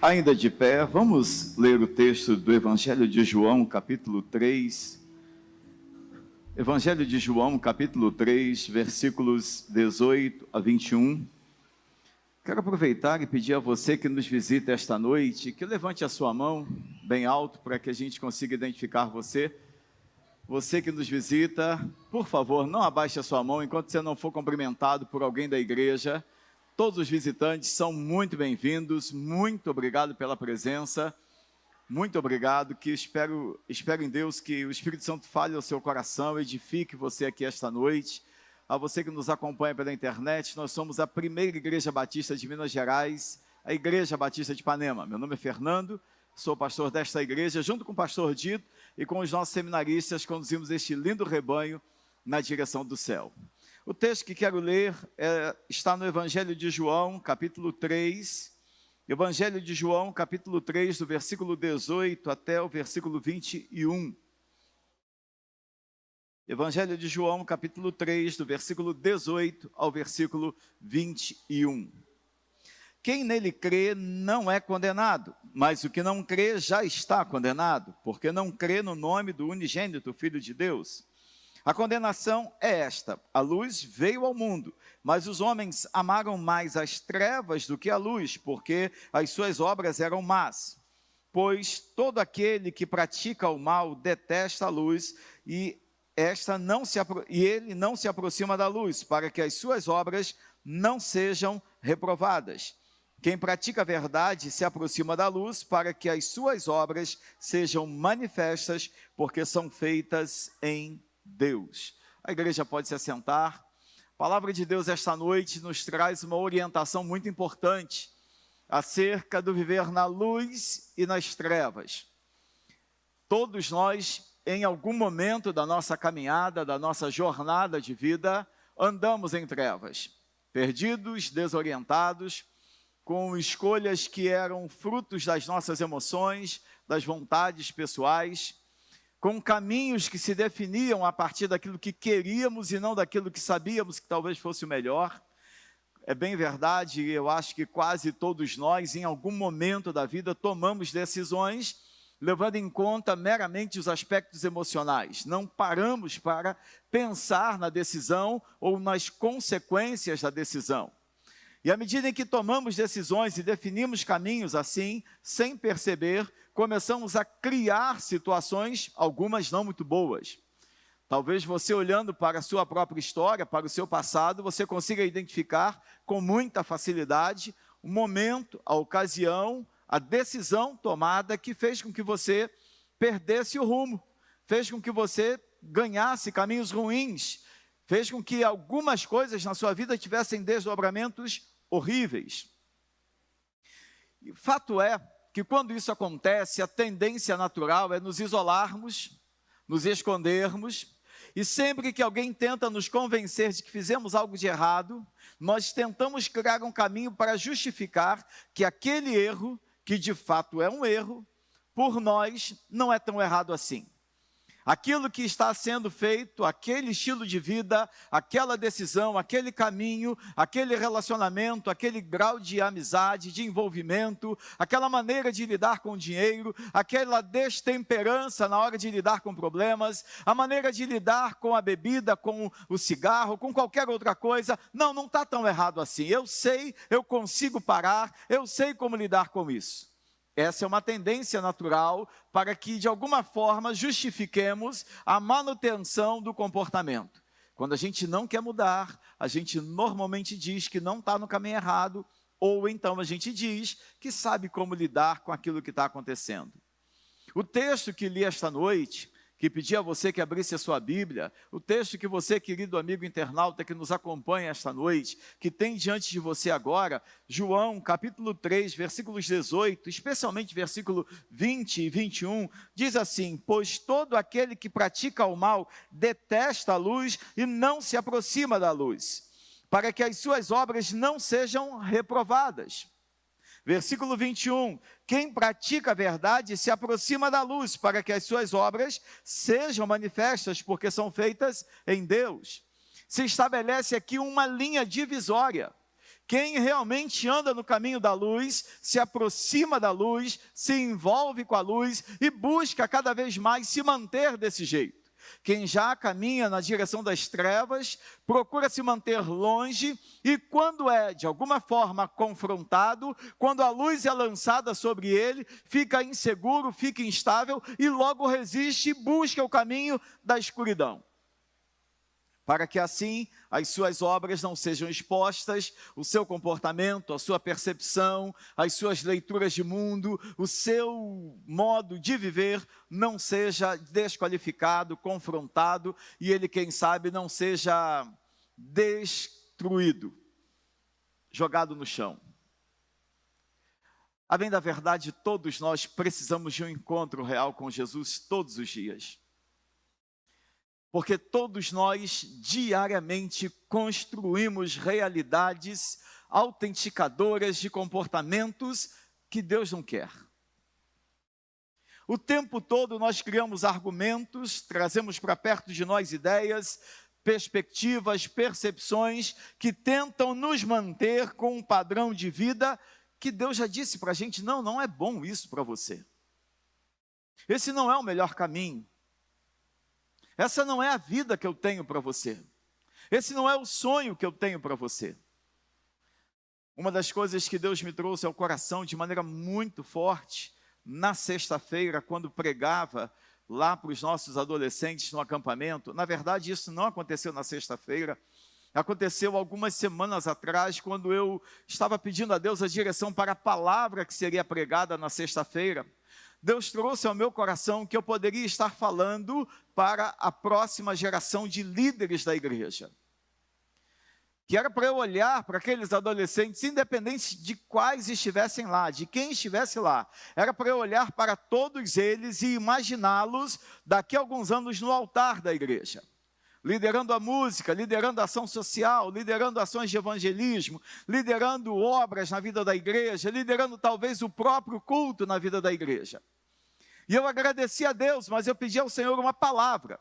Ainda de pé, vamos ler o texto do Evangelho de João, capítulo 3. Evangelho de João, capítulo 3, versículos 18 a 21. Quero aproveitar e pedir a você que nos visita esta noite, que levante a sua mão bem alto para que a gente consiga identificar você. Você que nos visita, por favor, não abaixe a sua mão enquanto você não for cumprimentado por alguém da igreja. Todos os visitantes são muito bem-vindos, muito obrigado pela presença, muito obrigado, que espero em Deus que o Espírito Santo fale ao seu coração, edifique você aqui esta noite. A você que nos acompanha pela internet, nós somos a primeira Igreja Batista de Minas Gerais, a Igreja Batista de Ipanema. Meu nome é Fernando, sou pastor desta igreja, junto com o pastor Dito e com os nossos seminaristas, conduzimos este lindo rebanho na direção do céu. O texto que quero ler está no Evangelho de João, capítulo 3, Evangelho de João, capítulo 3, do versículo 18 até o versículo 21. Evangelho de João, capítulo 3, do versículo 18 ao versículo 21. Quem nele crê não é condenado, mas o que não crê já está condenado, porque não crê no nome do unigênito Filho de Deus. A condenação é esta: a luz veio ao mundo, mas os homens amaram mais as trevas do que a luz, porque as suas obras eram más. Pois todo aquele que pratica o mal detesta a luz, e ele não se aproxima da luz, para que as suas obras não sejam reprovadas. Quem pratica a verdade se aproxima da luz, para que as suas obras sejam manifestas, porque são feitas em Deus. A igreja pode se assentar. A palavra de Deus esta noite nos traz uma orientação muito importante acerca do viver na luz e nas trevas. Todos nós, em algum momento da nossa caminhada, da nossa jornada de vida, andamos em trevas, perdidos, desorientados, com escolhas que eram frutos das nossas emoções, das vontades pessoais, com caminhos que se definiam a partir daquilo que queríamos e não daquilo que sabíamos que talvez fosse o melhor. É bem verdade, eu acho que quase todos nós, em algum momento da vida, tomamos decisões levando em conta meramente os aspectos emocionais. Não paramos para pensar na decisão ou nas consequências da decisão. E à medida em que tomamos decisões e definimos caminhos assim, sem perceber, começamos a criar situações, algumas não muito boas. Talvez você, olhando para a sua própria história, para o seu passado, você consiga identificar com muita facilidade o momento, a ocasião, a decisão tomada que fez com que você perdesse o rumo, fez com que você ganhasse caminhos ruins, fez com que algumas coisas na sua vida tivessem desdobramentos horríveis. E fato é que quando isso acontece, a tendência natural é nos isolarmos, nos escondermos, e sempre que alguém tenta nos convencer de que fizemos algo de errado, nós tentamos criar um caminho para justificar que aquele erro, que de fato é um erro, por nós não é tão errado assim. Aquilo que está sendo feito, aquele estilo de vida, aquela decisão, aquele caminho, aquele relacionamento, aquele grau de amizade, de envolvimento, aquela maneira de lidar com o dinheiro, aquela destemperança na hora de lidar com problemas, a maneira de lidar com a bebida, com o cigarro, com qualquer outra coisa, não está tão errado assim. Eu sei, eu consigo parar, eu sei como lidar com isso. Essa é uma tendência natural para que, de alguma forma, justifiquemos a manutenção do comportamento. Quando a gente não quer mudar, a gente normalmente diz que não está no caminho errado, ou então a gente diz que sabe como lidar com aquilo que está acontecendo. O texto que li esta noite, que pedi a você que abrisse a sua Bíblia, o texto que você, querido amigo internauta que nos acompanha esta noite, que tem diante de você agora, João, capítulo 3, versículos 18, especialmente versículo 20 e 21, diz assim: pois todo aquele que pratica o mal detesta a luz e não se aproxima da luz, para que as suas obras não sejam reprovadas. Versículo 21, quem pratica a verdade se aproxima da luz, para que as suas obras sejam manifestas, porque são feitas em Deus. Se estabelece aqui uma linha divisória, Quem realmente anda no caminho da luz, se aproxima da luz, se envolve com a luz e busca cada vez mais se manter desse jeito. Quem já caminha na direção das trevas, procura se manter longe e quando é, de alguma forma, confrontado, quando a luz é lançada sobre ele, fica inseguro, fica instável e logo resiste e busca o caminho da escuridão. Para que assim as suas obras não sejam expostas, o seu comportamento, a sua percepção, as suas leituras de mundo, o seu modo de viver não seja desqualificado, confrontado e ele, quem sabe, não seja destruído, jogado no chão. A bem da verdade, todos nós precisamos de um encontro real com Jesus todos os dias. Porque todos nós diariamente construímos realidades autenticadoras de comportamentos que Deus não quer. O tempo todo nós criamos argumentos, trazemos para perto de nós ideias, perspectivas, percepções que tentam nos manter com um padrão de vida que Deus já disse para a gente, não é bom isso para você. Esse não é o melhor caminho. Essa não é a vida que eu tenho para você. Esse não é o sonho que eu tenho para você. Uma das coisas que Deus me trouxe ao coração de maneira muito forte, na sexta-feira, quando pregava lá para os nossos adolescentes no acampamento, na verdade isso não aconteceu na sexta-feira, aconteceu algumas semanas atrás, quando eu estava pedindo a Deus a direção para a palavra que seria pregada na sexta-feira. Deus trouxe ao meu coração que eu poderia estar falando para a próxima geração de líderes da igreja. Que era para eu olhar para aqueles adolescentes, independente de quais estivessem lá, de quem estivesse lá. Era para eu olhar para todos eles e imaginá-los daqui a alguns anos no altar da igreja. Liderando a música, liderando a ação social, liderando ações de evangelismo, liderando obras na vida da igreja, liderando talvez o próprio culto na vida da igreja. E eu agradeci a Deus, mas eu pedi ao Senhor uma palavra.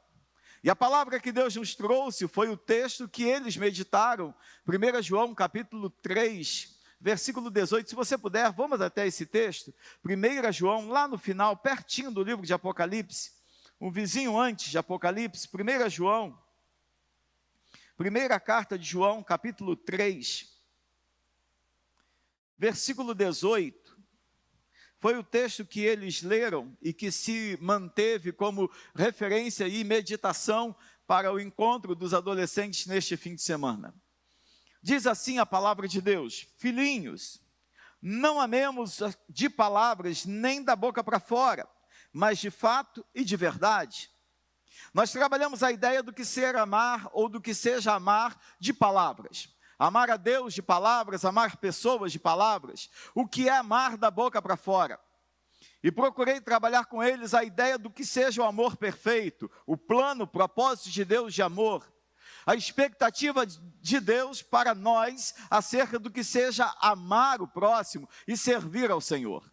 E a palavra que Deus nos trouxe foi o texto que eles meditaram, 1 João capítulo 3, versículo 18. Se você puder, vamos até esse texto. 1 João, lá no final, pertinho do livro de Apocalipse, um vizinho antes de Apocalipse, 1 João, primeira carta de João, capítulo 3, versículo 18. Foi o texto que eles leram e que se manteve como referência e meditação para o encontro dos adolescentes neste fim de semana. Diz assim a palavra de Deus: filhinhos, não amemos de palavras nem da boca para fora, mas de fato e de verdade. Nós trabalhamos a ideia do que ser amar ou do que seja amar de palavras. Amar a Deus de palavras, amar pessoas de palavras. O que é amar da boca para fora? E procurei trabalhar com eles a ideia do que seja o amor perfeito, o plano, o propósito de Deus de amor. A expectativa de Deus para nós acerca do que seja amar o próximo e servir ao Senhor.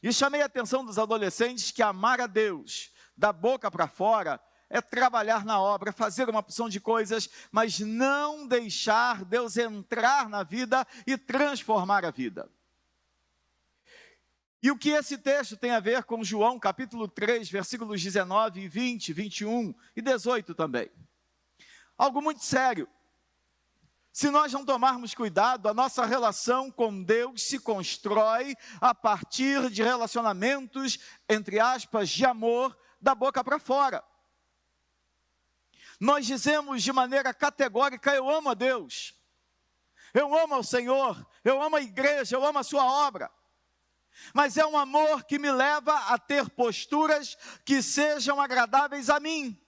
E chamei a atenção dos adolescentes que amar a Deus da boca para fora é trabalhar na obra, fazer uma opção de coisas, mas não deixar Deus entrar na vida e transformar a vida. E o que esse texto tem a ver com João capítulo 3, versículos 19, 20, 21 e 18 também? Algo muito sério. Se nós não tomarmos cuidado, a nossa relação com Deus se constrói a partir de relacionamentos, entre aspas, de amor, da boca para fora. Nós dizemos de maneira categórica: eu amo a Deus, eu amo ao Senhor, eu amo a igreja, eu amo a sua obra. Mas é um amor que me leva a ter posturas que sejam agradáveis a mim.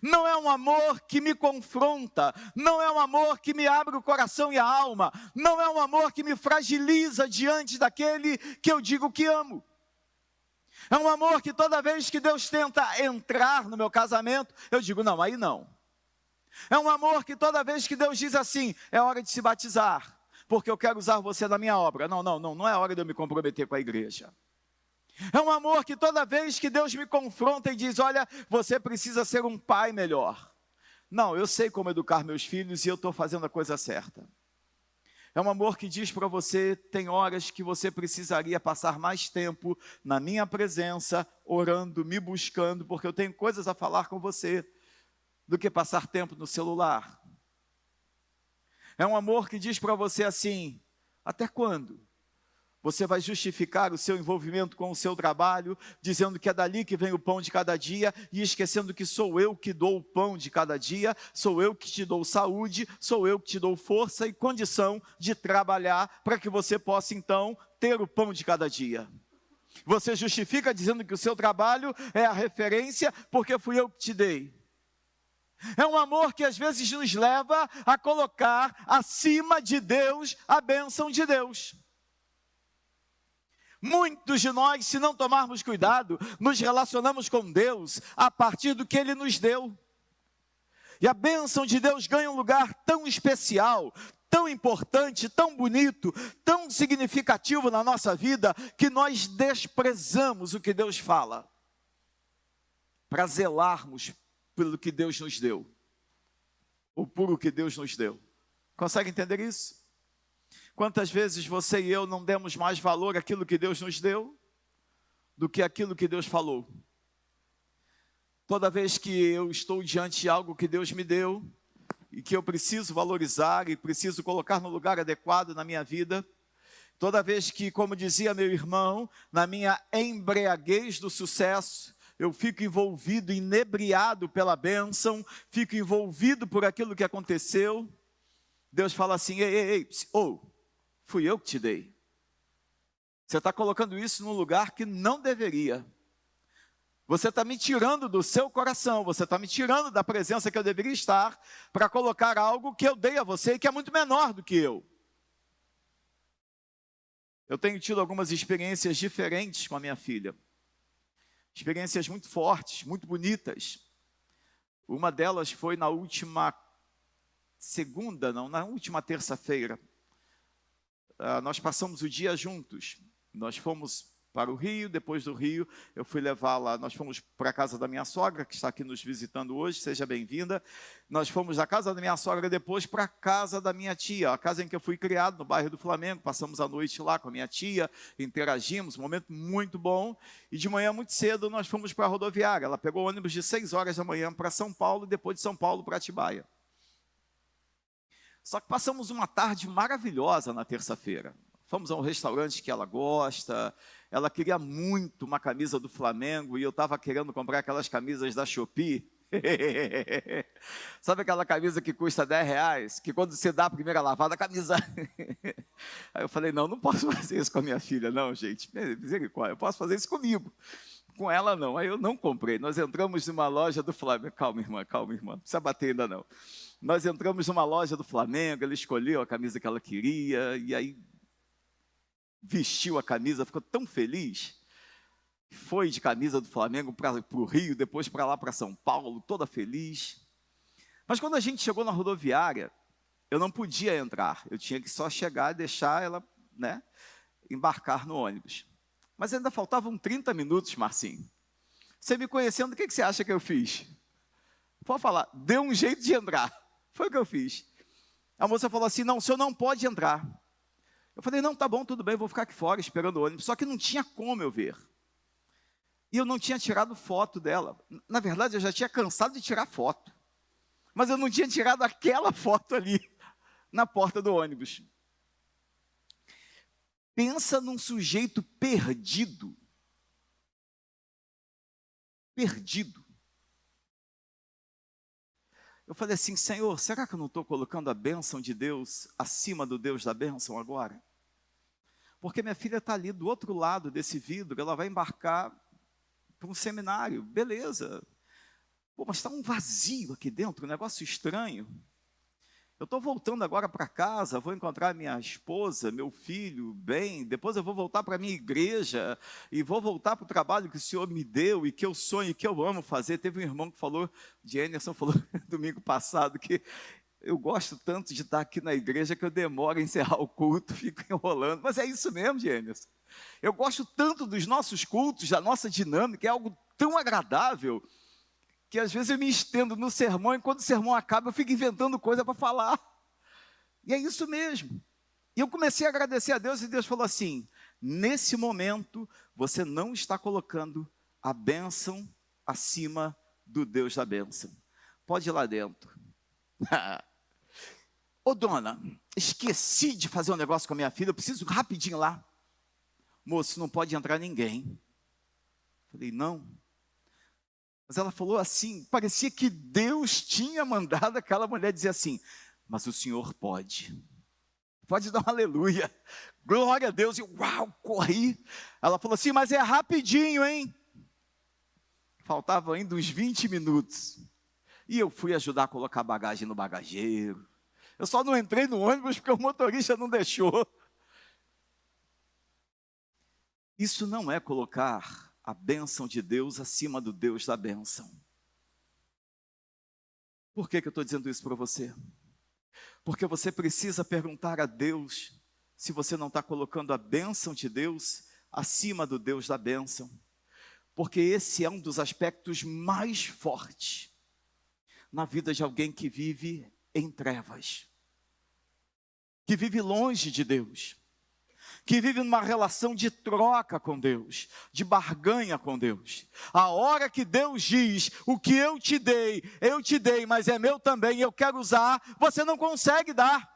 Não é um amor que me confronta, não é um amor que me abre o coração e a alma, não é um amor que me fragiliza diante daquele que eu digo que amo. É um amor que toda vez que Deus tenta entrar no meu casamento, eu digo: não, aí não. É um amor que toda vez que Deus diz assim: é hora de se batizar, porque eu quero usar você na minha obra. Não é hora de eu me comprometer com a igreja. É um amor que toda vez que Deus me confronta e diz: olha, você precisa ser um pai melhor. Não, eu sei como educar meus filhos e eu estou fazendo a coisa certa. É um amor que diz para você, tem horas que você precisaria passar mais tempo na minha presença, orando, me buscando, porque eu tenho coisas a falar com você, do que passar tempo no celular. É um amor que diz para você assim, até quando? Você vai justificar o seu envolvimento com o seu trabalho, dizendo que é dali que vem o pão de cada dia, e esquecendo que sou eu que dou o pão de cada dia, sou eu que te dou saúde, sou eu que te dou força e condição de trabalhar, para que você possa então ter o pão de cada dia. Você justifica dizendo que o seu trabalho é a referência, porque fui eu que te dei. É um amor que às vezes nos leva a colocar acima de Deus a bênção de Deus. Muitos de nós, se não tomarmos cuidado, nos relacionamos com Deus a partir do que Ele nos deu. E a bênção de Deus ganha um lugar tão especial, tão importante, tão bonito, tão significativo na nossa vida, que nós desprezamos o que Deus fala, para zelarmos pelo que Deus nos deu, ou por o que Deus nos deu. Consegue entender isso? Quantas vezes você e eu não demos mais valor àquilo que Deus nos deu, do que aquilo que Deus falou? Toda vez que eu estou diante de algo que Deus me deu, e que eu preciso valorizar, e preciso colocar no lugar adequado na minha vida, toda vez que, como dizia meu irmão, na minha embriaguez do sucesso, eu fico envolvido, inebriado pela bênção, fico envolvido por aquilo que aconteceu, Deus fala assim, ei, fui eu que te dei. Você está colocando isso num lugar que não deveria. Você está me tirando do seu coração, você está me tirando da presença que eu deveria estar, para colocar algo que eu dei a você e que é muito menor do que eu. Eu tenho tido algumas experiências diferentes com a minha filha. Experiências muito fortes, muito bonitas. Uma delas foi na última terça-feira. Nós passamos o dia juntos. Nós fomos para o Rio, depois do Rio eu fui levá-la, nós fomos para a casa da minha sogra, que está aqui nos visitando hoje, seja bem-vinda. Nós fomos da casa da minha sogra depois para a casa da minha tia, a casa em que eu fui criado, no bairro do Flamengo. Passamos a noite lá com a minha tia, interagimos, um momento muito bom. E de manhã muito cedo nós fomos para a rodoviária. Ela pegou o ônibus de 6 horas da manhã para São Paulo, depois de São Paulo para Atibaia. Só que passamos uma tarde maravilhosa na terça-feira. Fomos a um restaurante que ela gosta, ela queria muito uma camisa do Flamengo, e eu estava querendo comprar aquelas camisas da Shopee. Sabe aquela camisa que custa R$10, que quando você dá a primeira lavada, a camisa... Aí eu falei, não posso fazer isso com a minha filha, não, gente, misericórdia, eu posso fazer isso comigo. Com ela não, aí eu não comprei. Nós entramos numa loja do Flamengo, calma irmã, não precisa bater ainda não. Nós entramos numa loja do Flamengo, ela escolheu a camisa que ela queria, e aí vestiu a camisa, ficou tão feliz, foi de camisa do Flamengo para o Rio, depois para lá para São Paulo, toda feliz. Mas quando a gente chegou na rodoviária, eu não podia entrar, eu tinha que só chegar e deixar ela, embarcar no ônibus. Mas ainda faltavam 30 minutos, Marcinho. Você me conhecendo, o que você acha que eu fiz? Pode falar, deu um jeito de entrar. Foi o que eu fiz. A moça falou assim, não, o senhor não pode entrar. Eu falei, não, tá bom, tudo bem, vou ficar aqui fora esperando o ônibus. Só que não tinha como eu ver. E eu não tinha tirado foto dela. Na verdade, eu já tinha cansado de tirar foto. Mas eu não tinha tirado aquela foto ali, na porta do ônibus. Pensa num sujeito perdido. Perdido. Eu falei assim, Senhor, será que eu não estou colocando a bênção de Deus acima do Deus da bênção agora? Porque minha filha está ali do outro lado desse vidro, ela vai embarcar para um seminário, beleza. Pô, mas está um vazio aqui dentro, um negócio estranho. Eu estou voltando agora para casa, vou encontrar minha esposa, meu filho, bem, depois eu vou voltar para a minha igreja, e vou voltar para o trabalho que o Senhor me deu, e que eu sonho, e que eu amo fazer. Teve um irmão que falou, de Anderson, falou domingo passado, que eu gosto tanto de estar aqui na igreja, que eu demoro a encerrar o culto, fico enrolando. Mas é isso mesmo, Anderson. Eu gosto tanto dos nossos cultos, da nossa dinâmica, é algo tão agradável, que às vezes eu me estendo no sermão, e quando o sermão acaba, eu fico inventando coisa para falar. E é isso mesmo. E eu comecei a agradecer a Deus e Deus falou assim: nesse momento, você não está colocando a bênção acima do Deus da bênção. Pode ir lá dentro. Ô dona, esqueci de fazer um negócio com a minha filha, eu preciso rapidinho lá. Moço, não pode entrar ninguém. Falei, não. Mas ela falou assim, parecia que Deus tinha mandado aquela mulher dizer assim: mas o senhor pode. Pode dar um aleluia. Glória a Deus. E uau, corri. Ela falou assim, mas é rapidinho, hein? Faltava ainda uns 20 minutos. E eu fui ajudar a colocar a bagagem no bagageiro. Eu só não entrei no ônibus porque o motorista não deixou. Isso não é colocar a bênção de Deus acima do Deus da bênção. Por que eu estou dizendo isso para você? Porque você precisa perguntar a Deus se você não está colocando a bênção de Deus acima do Deus da bênção. Porque esse é um dos aspectos mais fortes na vida de alguém que vive em trevas, que vive longe de Deus, que vive numa relação de troca com Deus, de barganha com Deus. A hora que Deus diz, o que eu te dei, mas é meu também, eu quero usar, você não consegue dar.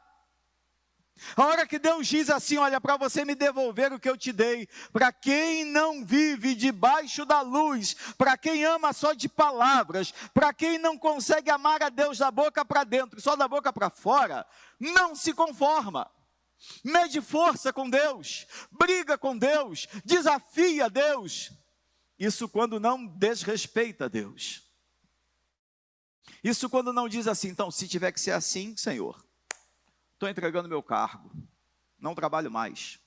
A hora que Deus diz assim, olha, para você me devolver o que eu te dei, para quem não vive debaixo da luz, para quem ama só de palavras, para quem não consegue amar a Deus da boca para dentro, só da boca para fora, não se conforma. Mede força com Deus, briga com Deus, desafia Deus. Isso quando não desrespeita Deus. Isso quando não diz assim, então se tiver que ser assim, Senhor, estou entregando meu cargo, não trabalho mais,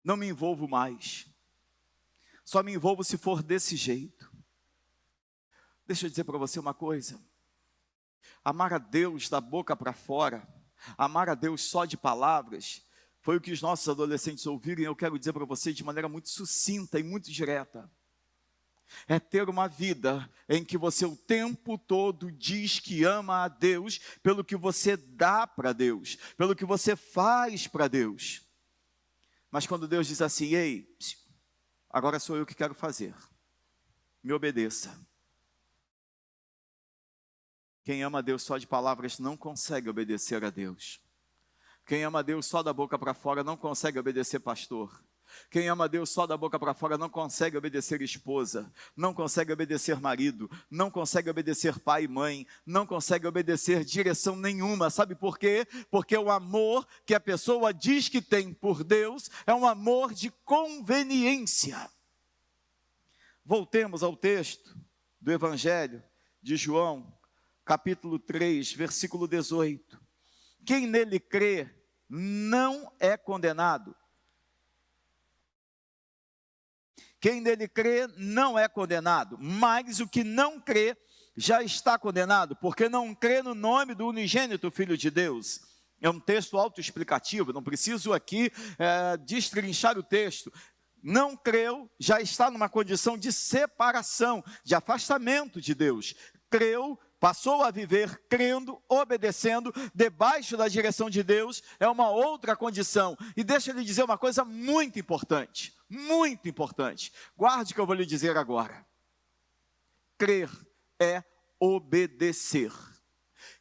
não me envolvo mais, só me envolvo se for desse jeito. Deixa eu dizer para você uma coisa, amar a Deus da boca para fora, amar a Deus só de palavras, foi o que os nossos adolescentes ouviram, e eu quero dizer para você de maneira muito sucinta e muito direta. É ter uma vida em que você o tempo todo diz que ama a Deus pelo que você dá para Deus, pelo que você faz para Deus. Mas quando Deus diz assim, ei, agora sou eu que quero fazer, me obedeça. Quem ama a Deus só de palavras não consegue obedecer a Deus. Quem ama a Deus só da boca para fora não consegue obedecer pastor. Quem ama a Deus só da boca para fora não consegue obedecer esposa, não consegue obedecer marido, não consegue obedecer pai e mãe, não consegue obedecer direção nenhuma. Sabe por quê? Porque o amor que a pessoa diz que tem por Deus é um amor de conveniência. Voltemos ao texto do Evangelho de João, capítulo 3, versículo 18. Quem nele crê não é condenado. Quem nele crê não é condenado, mas o que não crê já está condenado, porque não crê no nome do unigênito Filho de Deus. É um texto autoexplicativo, não preciso aqui destrinchar o texto. Não creu, já está numa condição de separação, de afastamento de Deus. Creu, passou a viver crendo, obedecendo, debaixo da direção de Deus, é uma outra condição. E deixa eu lhe dizer uma coisa muito importante, guarde o que eu vou lhe dizer agora. Crer é obedecer.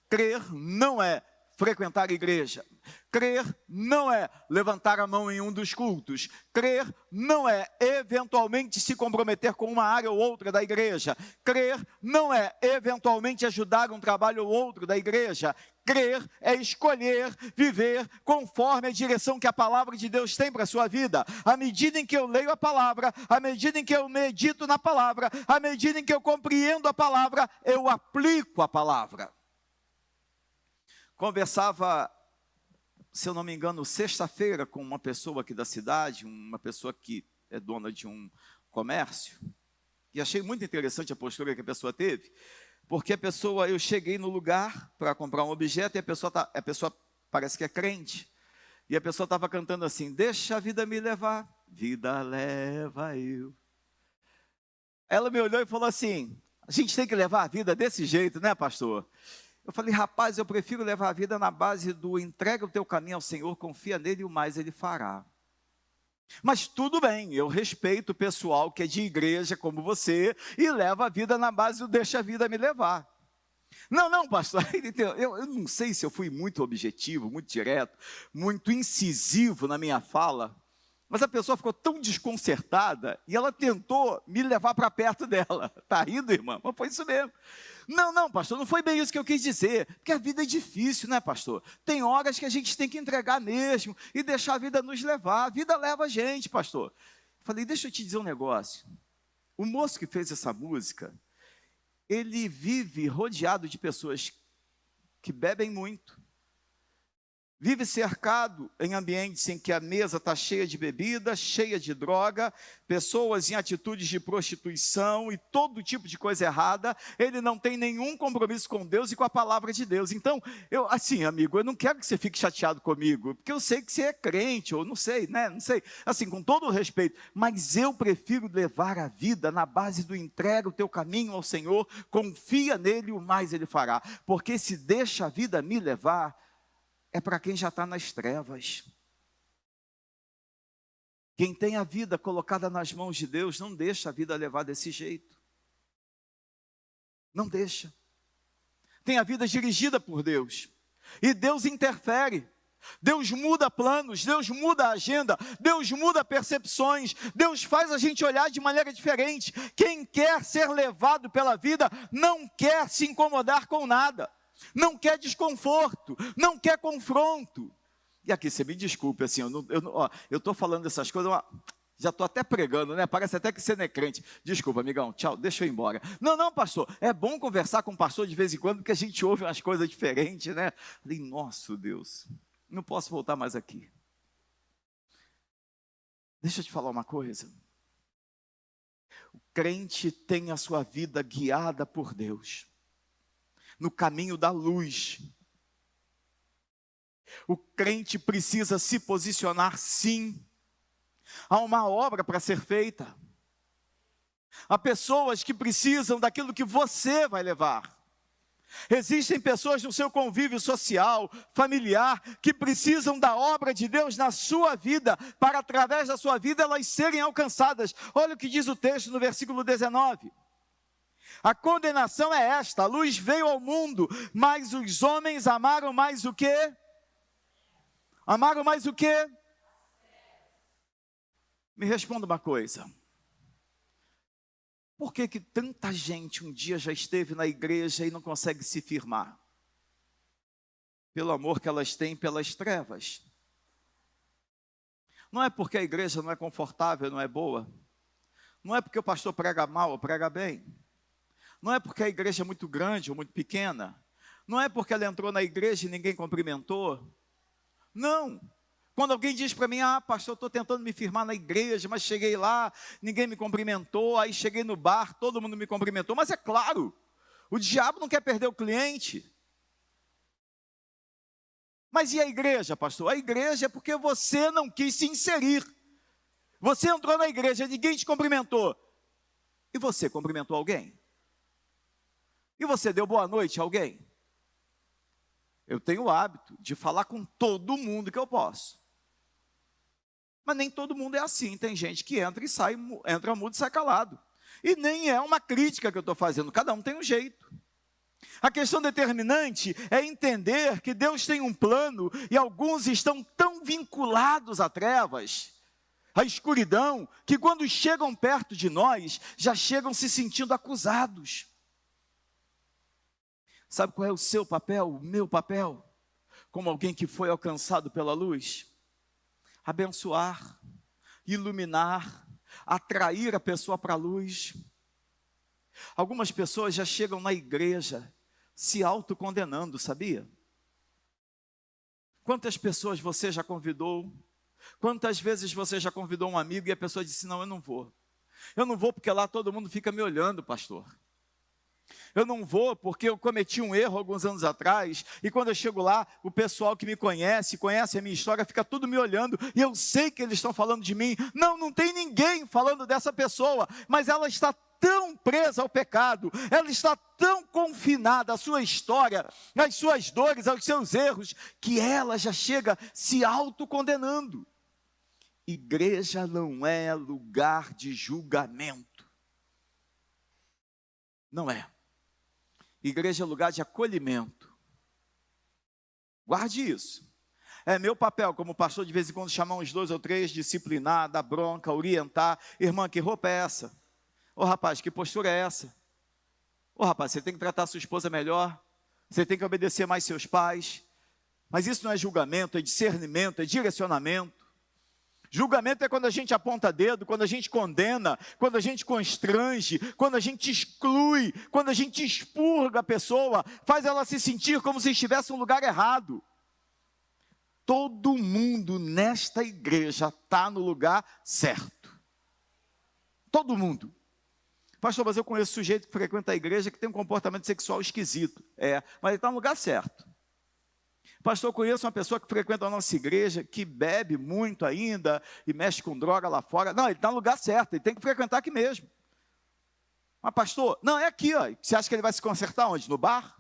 Crer não é frequentar a igreja. Crer não é levantar a mão em um dos cultos. Crer não é eventualmente se comprometer com uma área ou outra da igreja. Crer não é eventualmente ajudar um trabalho ou outro da igreja. Crer é escolher viver conforme a direção que a palavra de Deus tem para a sua vida. À medida em que eu leio a palavra, à medida em que eu medito na palavra, à medida em que eu compreendo a palavra, eu aplico a palavra. Conversava, se eu não me engano, sexta-feira com uma pessoa aqui da cidade, uma pessoa que é dona de um comércio, e achei muito interessante a postura que a pessoa teve, porque eu cheguei no lugar para comprar um objeto e a pessoa parece que é crente, e a pessoa estava cantando assim, deixa a vida me levar, vida leva eu. Ela me olhou e falou assim, a gente tem que levar a vida desse jeito, né, pastor? Eu falei, rapaz, eu prefiro levar a vida na base do entrega o teu caminho ao Senhor, confia nele e o mais ele fará. Mas tudo bem, eu respeito o pessoal que é de igreja como você e leva a vida na base do deixa a vida me levar. Não, pastor, eu não sei se eu fui muito objetivo, muito direto, muito incisivo na minha fala, mas a pessoa ficou tão desconcertada e ela tentou me levar para perto dela. Está rindo, irmã? Mas foi isso mesmo. Não, pastor, não foi bem isso que eu quis dizer, porque a vida é difícil, né, pastor? Tem horas que a gente tem que entregar mesmo e deixar a vida nos levar. A vida leva a gente, pastor. Falei, deixa eu te dizer um negócio. O moço que fez essa música, ele vive rodeado de pessoas que bebem muito, vive cercado em ambientes em que a mesa está cheia de bebida, cheia de droga, pessoas em atitudes de prostituição e todo tipo de coisa errada. Ele não tem nenhum compromisso com Deus e com a palavra de Deus. Então, amigo, eu não quero que você fique chateado comigo, porque eu sei que você é crente, ou não sei, né? Não sei, assim, com todo o respeito, mas eu prefiro levar a vida na base do entrega o teu caminho ao Senhor, confia nele e o mais ele fará, porque se deixa a vida me levar, é para quem já está nas trevas. Quem tem a vida colocada nas mãos de Deus, não deixa a vida levar desse jeito. Não deixa. Tem a vida dirigida por Deus. E Deus interfere. Deus muda planos, Deus muda a agenda, Deus muda percepções, Deus faz a gente olhar de maneira diferente. Quem quer ser levado pela vida, não quer se incomodar com nada. Não quer desconforto, não quer confronto. E aqui, você me desculpe, assim, eu estou falando essas coisas, já estou até pregando, né? Parece até que você não é crente. Desculpa, amigão, tchau, deixa eu ir embora. Não, pastor, é bom conversar com o pastor de vez em quando, porque a gente ouve umas coisas diferentes, né? Falei, nossa Deus, não posso voltar mais aqui. Deixa eu te falar uma coisa. O crente tem a sua vida guiada por Deus, no caminho da luz. O crente precisa se posicionar, sim. Há uma obra para ser feita. Há pessoas que precisam daquilo que você vai levar. Existem pessoas no seu convívio social, familiar, que precisam da obra de Deus na sua vida, para através da sua vida elas serem alcançadas. Olha o que diz o texto no versículo 19. A condenação é esta: a luz veio ao mundo, mas os homens amaram mais o quê? Amaram mais o quê? Me responda uma coisa. Por que tanta gente um dia já esteve na igreja e não consegue se firmar? Pelo amor que elas têm pelas trevas. Não é porque a igreja não é confortável, não é boa. Não é porque o pastor prega mal ou prega bem. Não é porque a igreja é muito grande ou muito pequena. Não é porque ela entrou na igreja e ninguém cumprimentou. Não. Quando alguém diz para mim, pastor, eu estou tentando me firmar na igreja, mas cheguei lá, ninguém me cumprimentou, aí cheguei no bar, todo mundo me cumprimentou. Mas é claro, o diabo não quer perder o cliente. Mas e a igreja, pastor? A igreja é porque você não quis se inserir. Você entrou na igreja, ninguém te cumprimentou. E você cumprimentou alguém? E você deu boa noite a alguém? Eu tenho o hábito de falar com todo mundo que eu posso. Mas nem todo mundo é assim. Tem gente que entra e sai, entra mudo e sai calado. E nem é uma crítica que eu estou fazendo. Cada um tem um jeito. A questão determinante é entender que Deus tem um plano e alguns estão tão vinculados a trevas, a escuridão, que quando chegam perto de nós, já chegam se sentindo acusados. Sabe qual é o seu papel, o meu papel, como alguém que foi alcançado pela luz? Abençoar, iluminar, atrair a pessoa para a luz. Algumas pessoas já chegam na igreja se autocondenando, sabia? Quantas pessoas você já convidou? Quantas vezes você já convidou um amigo e a pessoa disse, não, eu não vou. Eu não vou porque lá todo mundo fica me olhando, pastor. Eu não vou porque eu cometi um erro alguns anos atrás, e quando eu chego lá, o pessoal que me conhece a minha história, fica tudo me olhando, e eu sei que eles estão falando de mim. Não, não tem ninguém falando dessa pessoa, mas ela está tão presa ao pecado, ela está tão confinada à sua história, às suas dores, aos seus erros, que ela já chega se autocondenando. Igreja não é lugar de julgamento. Não é. Igreja é lugar de acolhimento. Guarde isso. É meu papel como pastor de vez em quando chamar uns 2 ou 3, disciplinar, dar bronca, orientar. Irmã, que roupa é essa? Ô rapaz, que postura é essa? Ô rapaz, você tem que tratar sua esposa melhor. Você tem que obedecer mais seus pais. Mas isso não é julgamento, é discernimento, é direcionamento. Julgamento é quando a gente aponta dedo, quando a gente condena, quando a gente constrange, quando a gente exclui, quando a gente expurga a pessoa, faz ela se sentir como se estivesse no lugar errado. Todo mundo nesta igreja está no lugar certo. Todo mundo. Pastor, mas eu conheço sujeito que frequenta a igreja que tem um comportamento sexual esquisito. Mas ele está no lugar certo. Pastor, eu conheço uma pessoa que frequenta a nossa igreja, que bebe muito ainda, e mexe com droga lá fora. Não, ele está no lugar certo, ele tem que frequentar aqui mesmo. Mas pastor, não, é aqui, ó. Você acha que ele vai se consertar onde? No bar?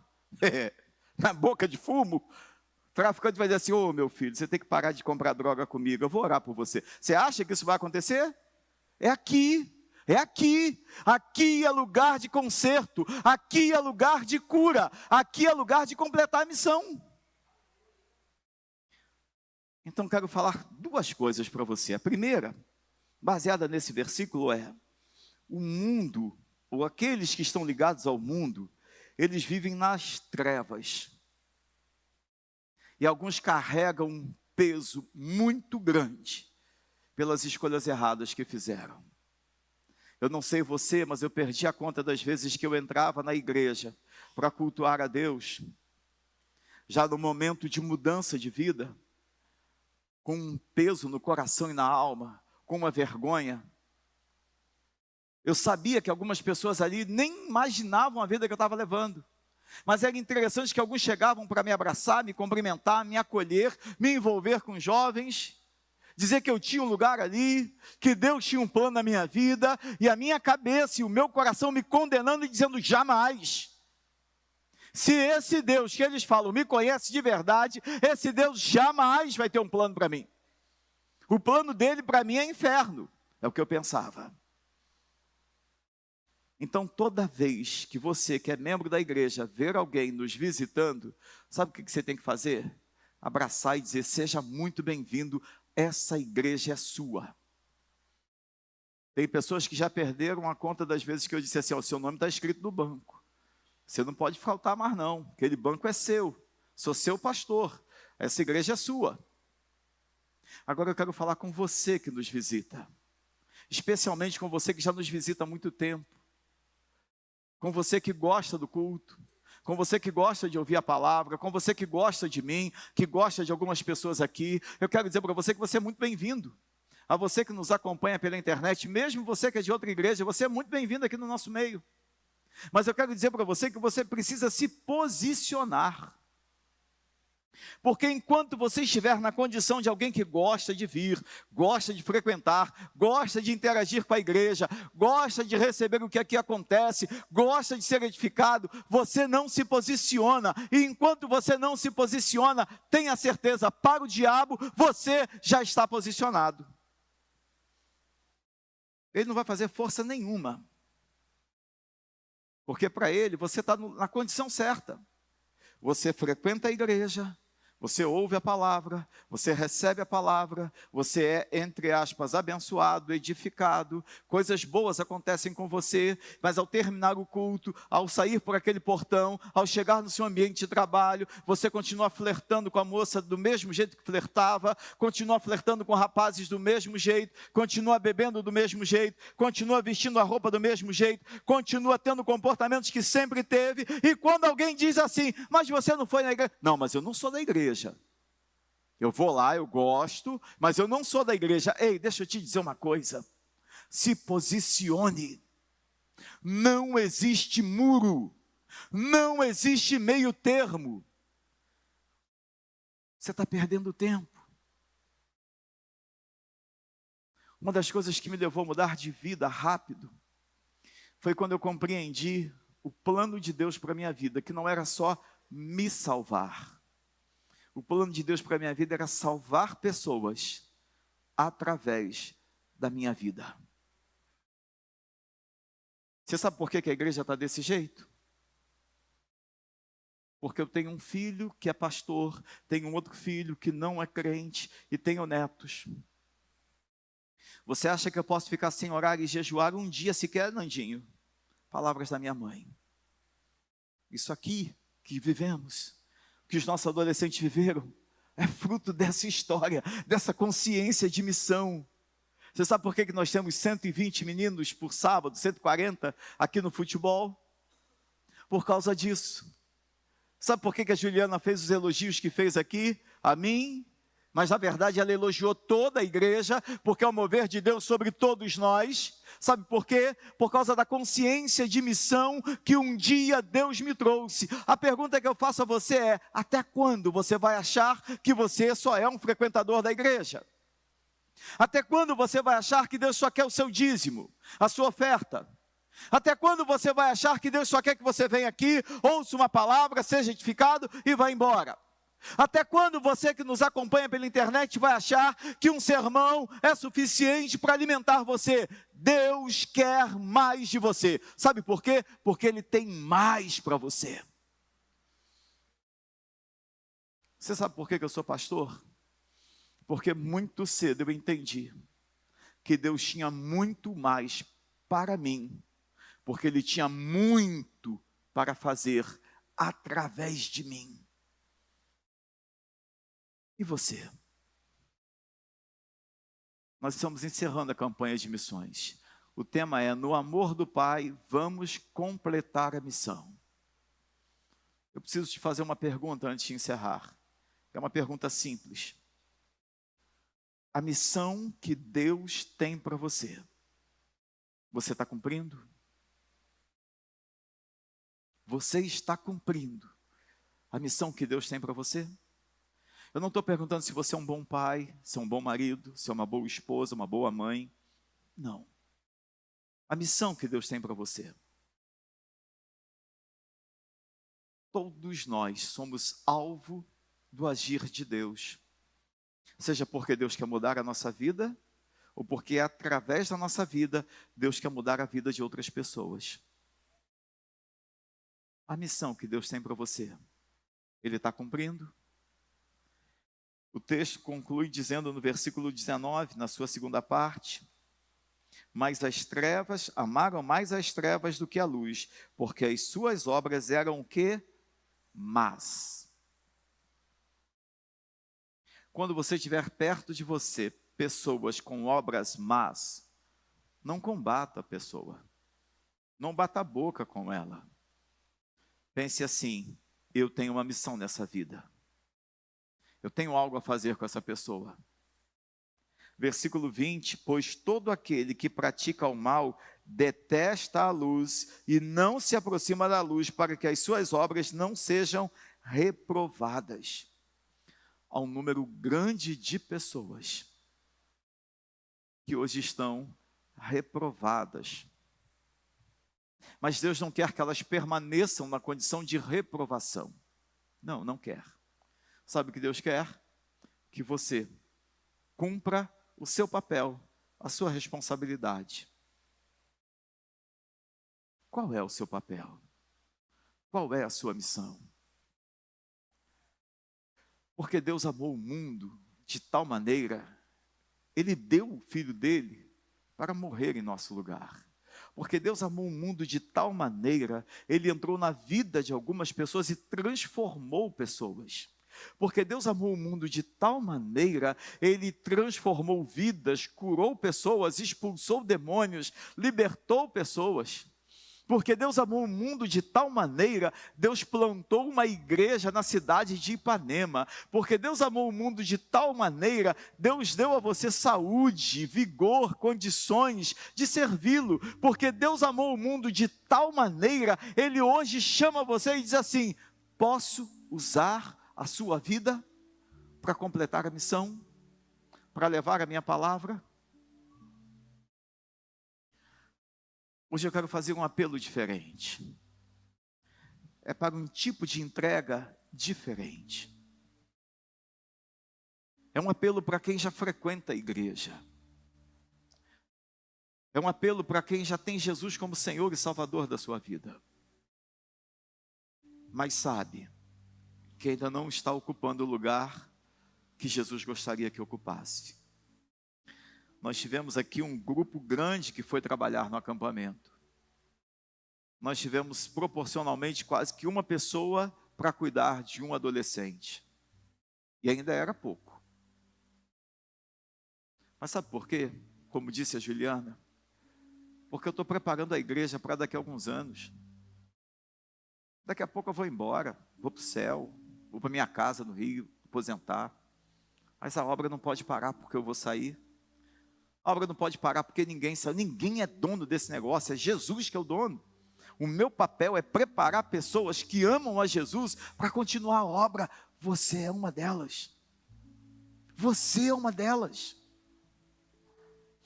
Na boca de fumo? O traficante vai dizer assim, ô meu filho, você tem que parar de comprar droga comigo, eu vou orar por você. Você acha que isso vai acontecer? É aqui. É aqui. Aqui é lugar de conserto, aqui é lugar de cura, aqui é lugar de completar a missão. Então, quero falar 2 coisas para você. A primeira, baseada nesse versículo, é: o mundo, ou aqueles que estão ligados ao mundo, eles vivem nas trevas. E alguns carregam um peso muito grande pelas escolhas erradas que fizeram. Eu não sei você, mas eu perdi a conta das vezes que eu entrava na igreja para cultuar a Deus, já no momento de mudança de vida, com um peso no coração e na alma, com uma vergonha. Eu sabia que algumas pessoas ali nem imaginavam a vida que eu estava levando. Mas era interessante que alguns chegavam para me abraçar, me cumprimentar, me acolher, me envolver com jovens, dizer que eu tinha um lugar ali, que Deus tinha um plano na minha vida, e a minha cabeça e o meu coração me condenando e dizendo jamais. Se esse Deus que eles falam me conhece de verdade, esse Deus jamais vai ter um plano para mim. O plano dele para mim é inferno, é o que eu pensava. Então, toda vez que você, que é membro da igreja, ver alguém nos visitando, sabe o que você tem que fazer? Abraçar e dizer, seja muito bem-vindo, essa igreja é sua. Tem pessoas que já perderam a conta das vezes que eu disse assim, o seu nome está escrito no banco. Você não pode faltar mais não, aquele banco é seu, sou seu pastor, essa igreja é sua. Agora eu quero falar com você que nos visita, especialmente com você que já nos visita há muito tempo, com você que gosta do culto, com você que gosta de ouvir a palavra, com você que gosta de mim, que gosta de algumas pessoas aqui. Eu quero dizer para você que você é muito bem-vindo. A você que nos acompanha pela internet, mesmo você que é de outra igreja, você é muito bem-vindo aqui no nosso meio. Mas eu quero dizer para você que você precisa se posicionar. Porque enquanto você estiver na condição de alguém que gosta de vir, gosta de frequentar, gosta de interagir com a igreja, gosta de receber o que aqui acontece, gosta de ser edificado, você não se posiciona. E enquanto você não se posiciona, tenha certeza, para o diabo, você já está posicionado. Ele não vai fazer força nenhuma. Porque para ele, você está na condição certa. Você frequenta a igreja, você ouve a palavra, você recebe a palavra, você é, entre aspas, abençoado, edificado, coisas boas acontecem com você, mas ao terminar o culto, ao sair por aquele portão, ao chegar no seu ambiente de trabalho, você continua flertando com a moça do mesmo jeito que flertava, continua flertando com rapazes do mesmo jeito, continua bebendo do mesmo jeito, continua vestindo a roupa do mesmo jeito, continua tendo comportamentos que sempre teve, e quando alguém diz assim, mas você não foi na igreja? Não, mas eu não sou da igreja. Eu vou lá, eu gosto, mas eu não sou da igreja. Ei, deixa eu te dizer uma coisa. Se posicione. Não existe muro Não existe meio termo. Você está perdendo tempo. Uma das coisas que me levou a mudar de vida rápido foi quando eu compreendi o plano de Deus para a minha vida, que não era só me salvar. O plano de Deus para a minha vida era salvar pessoas através da minha vida. Você sabe por que a igreja está desse jeito? Porque eu tenho um filho que é pastor, tenho um outro filho que não é crente e tenho netos. Você acha que eu posso ficar sem orar e jejuar um dia sequer, Nandinho? Palavras da minha mãe. Isso aqui que vivemos, que os nossos adolescentes viveram, é fruto dessa história, dessa consciência de missão. Você sabe por que nós temos 120 meninos por sábado, 140 aqui no futebol? Por causa disso. Sabe por que a Juliana fez os elogios que fez aqui? A mim, mas na verdade ela elogiou toda a igreja, porque é o mover de Deus sobre todos nós. Sabe por quê? Por causa da consciência de missão que um dia Deus me trouxe. A pergunta que eu faço a você é: até quando você vai achar que você só é um frequentador da igreja? Até quando você vai achar que Deus só quer o seu dízimo, a sua oferta? Até quando você vai achar que Deus só quer que você venha aqui, ouça uma palavra, seja edificado e vá embora? Até quando você que nos acompanha pela internet vai achar que um sermão é suficiente para alimentar você? Deus quer mais de você. Sabe por quê? Porque Ele tem mais para você. Você sabe por que eu sou pastor? Porque muito cedo eu entendi que Deus tinha muito mais para mim, porque Ele tinha muito para fazer através de mim. E você? Nós estamos encerrando a campanha de missões. O tema é: no amor do Pai, vamos completar a missão. Eu preciso te fazer uma pergunta antes de encerrar. É uma pergunta simples. A missão que Deus tem para você, você está cumprindo? Você está cumprindo a missão que Deus tem para você? Eu não estou perguntando se você é um bom pai, se é um bom marido, se é uma boa esposa, uma boa mãe. Não. A missão que Deus tem para você. Todos nós somos alvo do agir de Deus. Seja porque Deus quer mudar a nossa vida, ou porque através da nossa vida, Deus quer mudar a vida de outras pessoas. A missão que Deus tem para você, Ele está cumprindo? O texto conclui dizendo no versículo 19, na sua segunda parte: mas as trevas, amaram mais as trevas do que a luz, porque as suas obras eram o quê? Más. Quando você tiver perto de você pessoas com obras más, não combata a pessoa, não bata a boca com ela. Pense assim: eu tenho uma missão nessa vida, eu tenho algo a fazer com essa pessoa. Versículo 20: pois todo aquele que pratica o mal detesta a luz e não se aproxima da luz, para que as suas obras não sejam reprovadas. Há um número grande de pessoas que hoje estão reprovadas. Mas Deus não quer que elas permaneçam na condição de reprovação. Não, não quer. Sabe o que Deus quer? Que você cumpra o seu papel, a sua responsabilidade. Qual é o seu papel? Qual é a sua missão? Porque Deus amou o mundo de tal maneira, Ele deu o Filho dele para morrer em nosso lugar. Porque Deus amou o mundo de tal maneira, Ele entrou na vida de algumas pessoas e transformou pessoas. Porque Deus amou o mundo de tal maneira, Ele transformou vidas, curou pessoas, expulsou demônios, libertou pessoas. Porque Deus amou o mundo de tal maneira, Deus plantou uma igreja na cidade de Ipanema. Porque Deus amou o mundo de tal maneira, Deus deu a você saúde, vigor, condições de servi-lo. Porque Deus amou o mundo de tal maneira, Ele hoje chama você e diz assim: posso usar a sua vida para completar a missão, para levar a minha palavra? Hoje eu quero fazer um apelo diferente. É para um tipo de entrega diferente. É um apelo para quem já frequenta a igreja. É um apelo para quem já tem Jesus como Senhor e Salvador da sua vida. Mas sabe que ainda não está ocupando o lugar que Jesus gostaria que ocupasse. Nós tivemos aqui um grupo grande que foi trabalhar no acampamento. Nós tivemos proporcionalmente quase que uma pessoa para cuidar de um adolescente. E ainda era pouco. Mas sabe por quê? Como disse a Juliana, porque eu estou preparando a igreja para daqui a alguns anos. Daqui a pouco eu vou embora, vou para o céu, vou para minha casa no Rio, aposentar. Mas a obra não pode parar porque eu vou sair. A obra não pode parar porque ninguém sabe. Ninguém é dono desse negócio, é Jesus que é o dono. O meu papel é preparar pessoas que amam a Jesus para continuar a obra. Você é uma delas. Você é uma delas.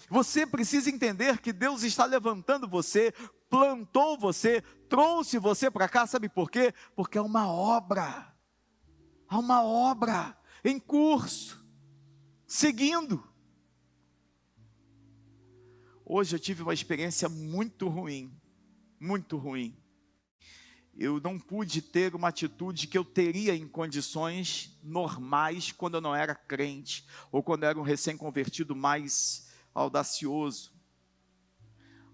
Você precisa entender que Deus está levantando você, plantou você, trouxe você para cá, sabe por quê? Porque é uma obra. Há uma obra em curso, seguindo. Hoje eu tive uma experiência muito ruim. Muito ruim. Eu não pude ter uma atitude que eu teria em condições normais quando eu não era crente, ou quando eu era um recém-convertido mais audacioso.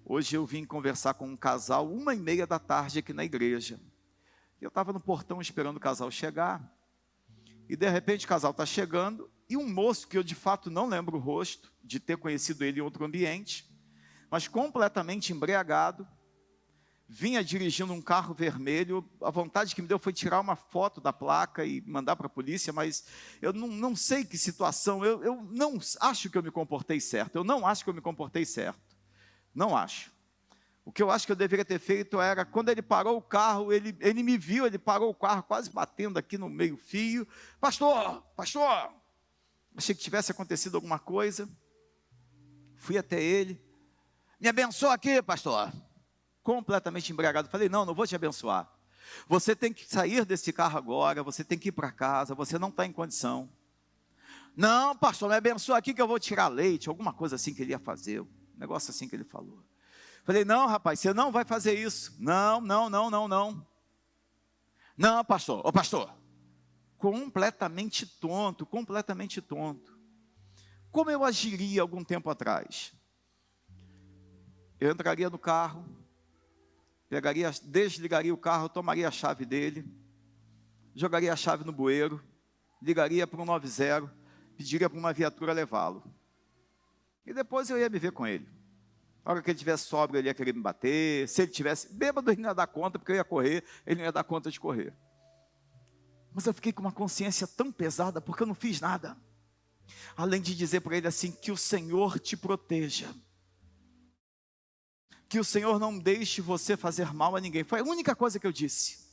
Hoje eu vim conversar com um casal, 1h30 da tarde aqui na igreja. Eu estava no portão esperando o casal chegar, e de repente o casal está chegando, e um moço que eu de fato não lembro o rosto, de ter conhecido ele em outro ambiente, mas completamente embriagado, vinha dirigindo um carro vermelho. A vontade que me deu foi tirar uma foto da placa e mandar para a polícia, mas eu não sei que situação, eu não acho que eu me comportei certo, eu não acho que eu me comportei certo, não acho. O que eu acho que eu deveria ter feito era, quando ele parou o carro, ele me viu, ele parou o carro quase batendo aqui no meio fio. Pastor, achei que tivesse acontecido alguma coisa, fui até ele, me abençoa aqui, pastor. Completamente embriagado, falei: não vou te abençoar, você tem que sair desse carro agora, você tem que ir para casa, você não está em condição. Não, pastor, me abençoa aqui que eu vou tirar leite, alguma coisa assim que ele ia fazer, um negócio assim que ele falou. Falei: não, rapaz, você não vai fazer isso, não, pastor, pastor, completamente tonto, como eu agiria algum tempo atrás? Eu entraria no carro, desligaria o carro, tomaria a chave dele, jogaria a chave no bueiro, ligaria para o 190, pediria para uma viatura levá-lo. E depois eu ia me ver com ele. Na hora que ele estivesse sóbrio, ele ia querer me bater. Se ele estivesse bêbado, ele não ia dar conta, porque eu ia correr, ele não ia dar conta de correr. Mas eu fiquei com uma consciência tão pesada, porque eu não fiz nada. Além de dizer para ele assim: que o Senhor te proteja. Que o Senhor não deixe você fazer mal a ninguém. Foi a única coisa que eu disse.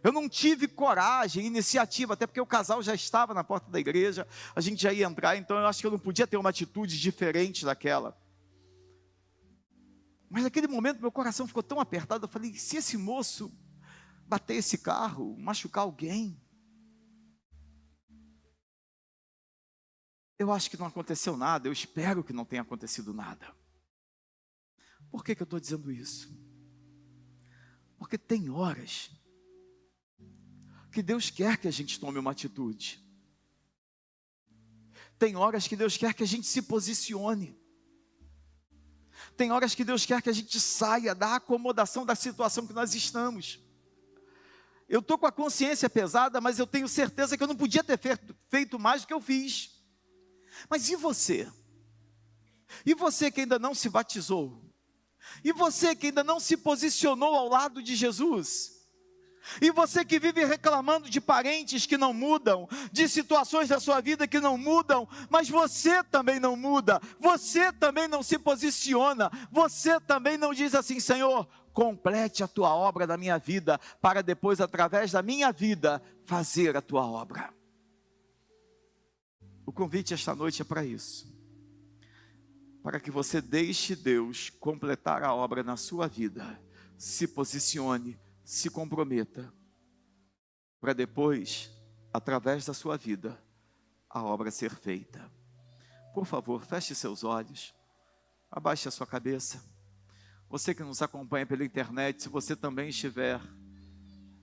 Eu não tive coragem, iniciativa, até porque o casal já estava na porta da igreja, a gente já ia entrar, então eu acho que eu não podia ter uma atitude diferente daquela. Mas naquele momento meu coração ficou tão apertado, eu falei: se esse moço bater esse carro, machucar alguém, eu acho que não aconteceu nada, eu espero que não tenha acontecido nada. Por que eu estou dizendo isso? Porque tem horas que Deus quer que a gente tome uma atitude. Tem horas que Deus quer que a gente se posicione. Tem horas que Deus quer que a gente saia da acomodação da situação que nós estamos. Eu estou com a consciência pesada, mas eu tenho certeza que eu não podia ter feito mais do que eu fiz. Mas e você? E você que ainda não se batizou? E você que ainda não se posicionou ao lado de Jesus, e você que vive reclamando de parentes que não mudam, de situações da sua vida que não mudam, mas você também não muda, você também não se posiciona, você também não diz assim: Senhor, complete a tua obra na minha vida, para depois, através da minha vida, fazer a tua obra. O convite esta noite é para isso, para que você deixe Deus completar a obra na sua vida, se posicione, se comprometa, para depois, através da sua vida, a obra ser feita. Por favor, feche seus olhos, abaixe a sua cabeça. Você que nos acompanha pela internet, se você também estiver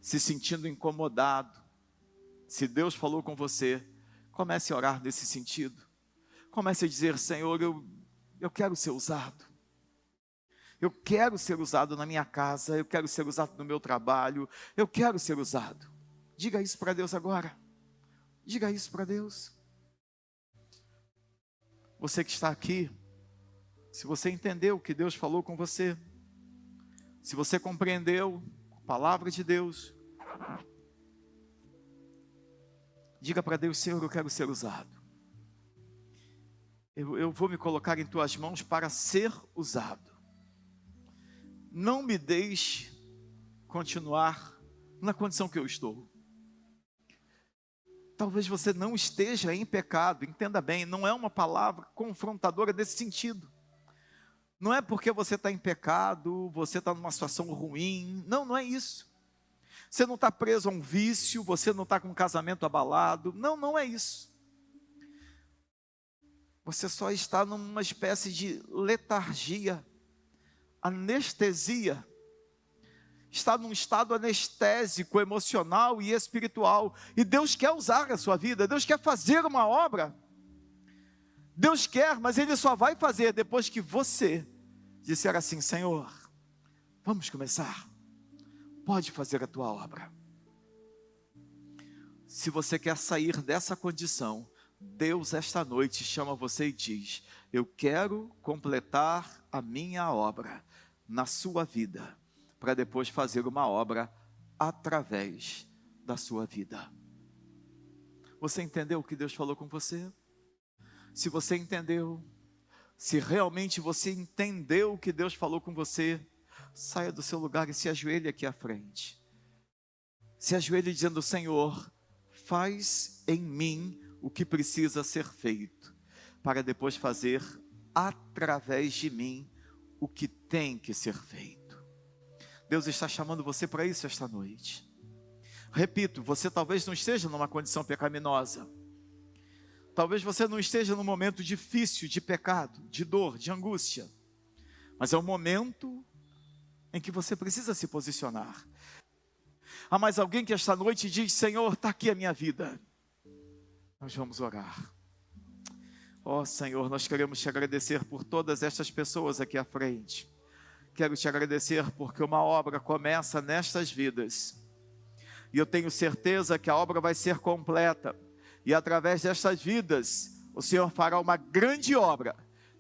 se sentindo incomodado, se Deus falou com você, comece a orar nesse sentido. Comece a dizer: Senhor, eu quero ser usado. Eu quero ser usado na minha casa, eu quero ser usado no meu trabalho, eu quero ser usado. Diga isso para Deus agora. Diga isso para Deus. Você que está aqui, se você entendeu o que Deus falou com você, se você compreendeu a palavra de Deus, diga para Deus: Senhor, eu quero ser usado. Eu vou me colocar em tuas mãos para ser usado. Não me deixe continuar na condição que eu estou. Talvez você não esteja em pecado, entenda bem, não é uma palavra confrontadora desse sentido. Não é porque você está em pecado, você está numa situação ruim, não é isso. Você não está preso a um vício, você não está com um casamento abalado, não é isso. Você só está numa espécie de letargia, anestesia, está num estado anestésico, emocional e espiritual, e Deus quer usar a sua vida, Deus quer fazer uma obra, Deus quer, mas Ele só vai fazer depois que você disser assim: Senhor, vamos começar, pode fazer a tua obra. Se você quer sair dessa condição, Deus esta noite chama você e diz: eu quero completar a minha obra na sua vida, para depois fazer uma obra através da sua vida. Você entendeu o que Deus falou com você? Se você entendeu, se realmente você entendeu o que Deus falou com você, saia do seu lugar e se ajoelhe aqui à frente. Se ajoelhe dizendo: Senhor, faz em mim o que precisa ser feito, para depois fazer através de mim o que tem que ser feito. Deus está chamando você para isso esta noite. Repito, você talvez não esteja numa condição pecaminosa. Talvez você não esteja num momento difícil de pecado, de dor, de angústia. Mas é um momento em que você precisa se posicionar. Há mais alguém que esta noite diz: Senhor, está aqui a minha vida. Nós vamos orar. Ó Senhor, nós queremos te agradecer por todas estas pessoas aqui à frente. Quero te agradecer porque uma obra começa nestas vidas. E eu tenho certeza que a obra vai ser completa. E através destas vidas, o Senhor fará uma grande obra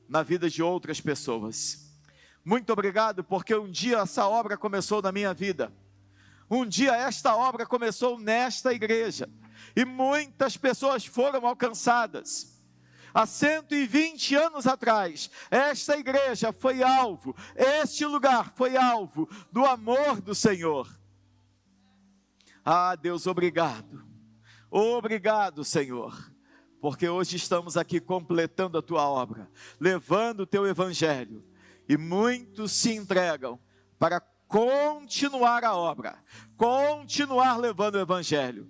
na vida de outras pessoas. Muito obrigado, porque um dia essa obra começou na minha vida. Um dia esta obra começou nesta igreja. E muitas pessoas foram alcançadas. Há 120 anos atrás, esta igreja foi alvo, este lugar foi alvo do amor do Senhor. Ah, Deus, obrigado. Obrigado, Senhor, porque hoje estamos aqui completando a tua obra, levando o teu evangelho, e muitos se entregam para continuar a obra, continuar levando o evangelho.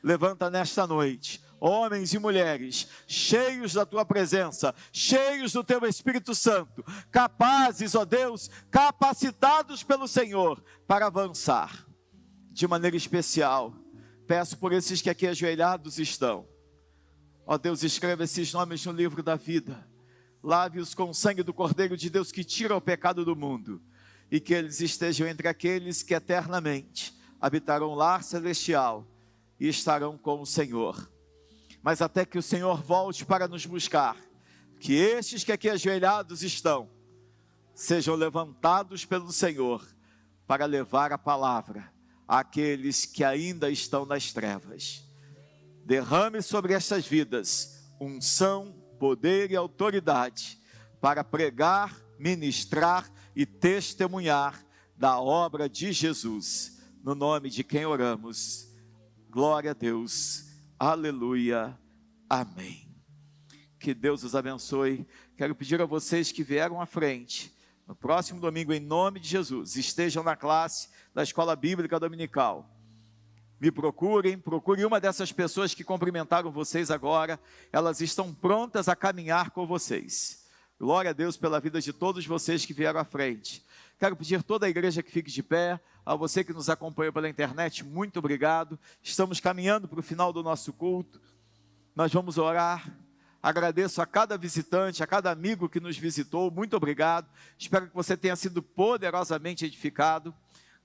Levanta nesta noite homens e mulheres cheios da tua presença, cheios do teu Espírito Santo, capazes, ó Deus, capacitados pelo Senhor para avançar. De maneira especial, peço por esses que aqui ajoelhados estão. Ó Deus, escreva esses nomes no livro da vida. Lave-os com o sangue do Cordeiro de Deus que tira o pecado do mundo. E que eles estejam entre aqueles que eternamente habitarão o lar celestial e estarão com o Senhor. Mas até que o Senhor volte para nos buscar, que estes que aqui ajoelhados estão, sejam levantados pelo Senhor para levar a palavra àqueles que ainda estão nas trevas. Derrame sobre estas vidas unção, poder e autoridade para pregar, ministrar e testemunhar da obra de Jesus. No nome de quem oramos. Glória a Deus. Aleluia. Amém. Que Deus os abençoe. Quero pedir a vocês que vieram à frente, no próximo domingo, em nome de Jesus, estejam na classe da Escola Bíblica Dominical. Me procurem uma dessas pessoas que cumprimentaram vocês agora. Elas estão prontas a caminhar com vocês. Glória a Deus pela vida de todos vocês que vieram à frente. Quero pedir toda a igreja que fique de pé. A você que nos acompanhou pela internet, muito obrigado. Estamos caminhando para o final do nosso culto. Nós vamos orar. Agradeço a cada visitante, a cada amigo que nos visitou, muito obrigado. Espero que você tenha sido poderosamente edificado.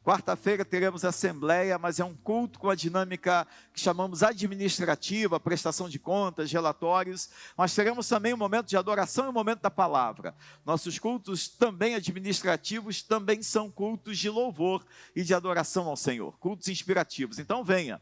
Quarta-feira teremos assembleia, mas é um culto com a dinâmica que chamamos administrativa, prestação de contas, relatórios. Mas teremos também um momento de adoração e um momento da palavra. Nossos cultos também administrativos também são cultos de louvor e de adoração ao Senhor, cultos inspirativos. Então venha,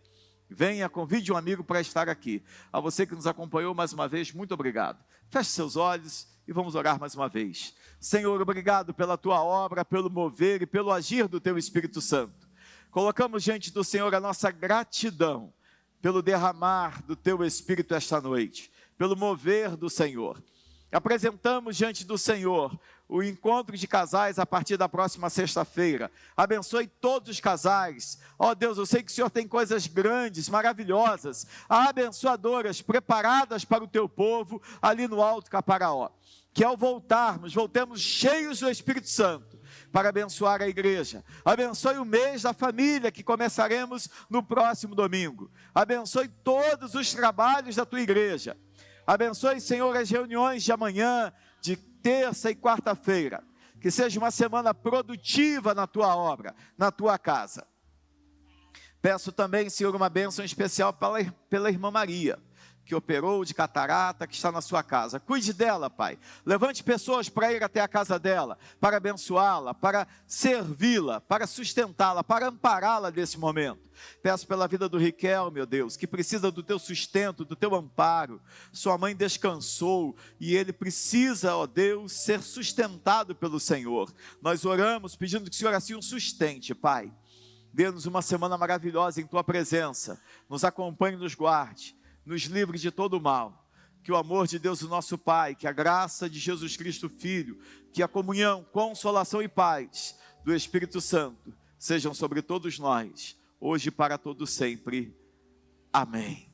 convide um amigo para estar aqui. A você que nos acompanhou mais uma vez, muito obrigado. Feche seus olhos e vamos orar mais uma vez. Senhor, obrigado pela tua obra, pelo mover e pelo agir do teu Espírito Santo. Colocamos diante do Senhor a nossa gratidão pelo derramar do teu Espírito esta noite, pelo mover do Senhor. Apresentamos diante do Senhor o encontro de casais a partir da próxima sexta-feira. Abençoe todos os casais. Ó Deus, eu sei que o Senhor tem coisas grandes, maravilhosas, abençoadoras, preparadas para o teu povo ali no Alto Caparaó. Que ao voltarmos, voltemos cheios do Espírito Santo para abençoar a igreja. Abençoe o mês da família que começaremos no próximo domingo. Abençoe todos os trabalhos da tua igreja. Abençoe, Senhor, as reuniões de amanhã, de terça e quarta-feira. Que seja uma semana produtiva na tua obra, na tua casa. Peço também, Senhor, uma bênção especial pela irmã Maria, que operou de catarata, que está na sua casa. Cuide dela, Pai. Levante pessoas para ir até a casa dela, para abençoá-la, para servi-la, para sustentá-la, para ampará-la nesse momento. Peço pela vida do Riquel, meu Deus, que precisa do teu sustento, do teu amparo. Sua mãe descansou e ele precisa, ó Deus, ser sustentado pelo Senhor. Nós oramos pedindo que o Senhor assim o sustente, Pai. Dê-nos uma semana maravilhosa em tua presença. Nos acompanhe e nos guarde. Nos livre de todo o mal. Que o amor de Deus, o nosso Pai, que a graça de Jesus Cristo, Filho, que a comunhão, consolação e paz do Espírito Santo sejam sobre todos nós, hoje e para todo sempre. Amém.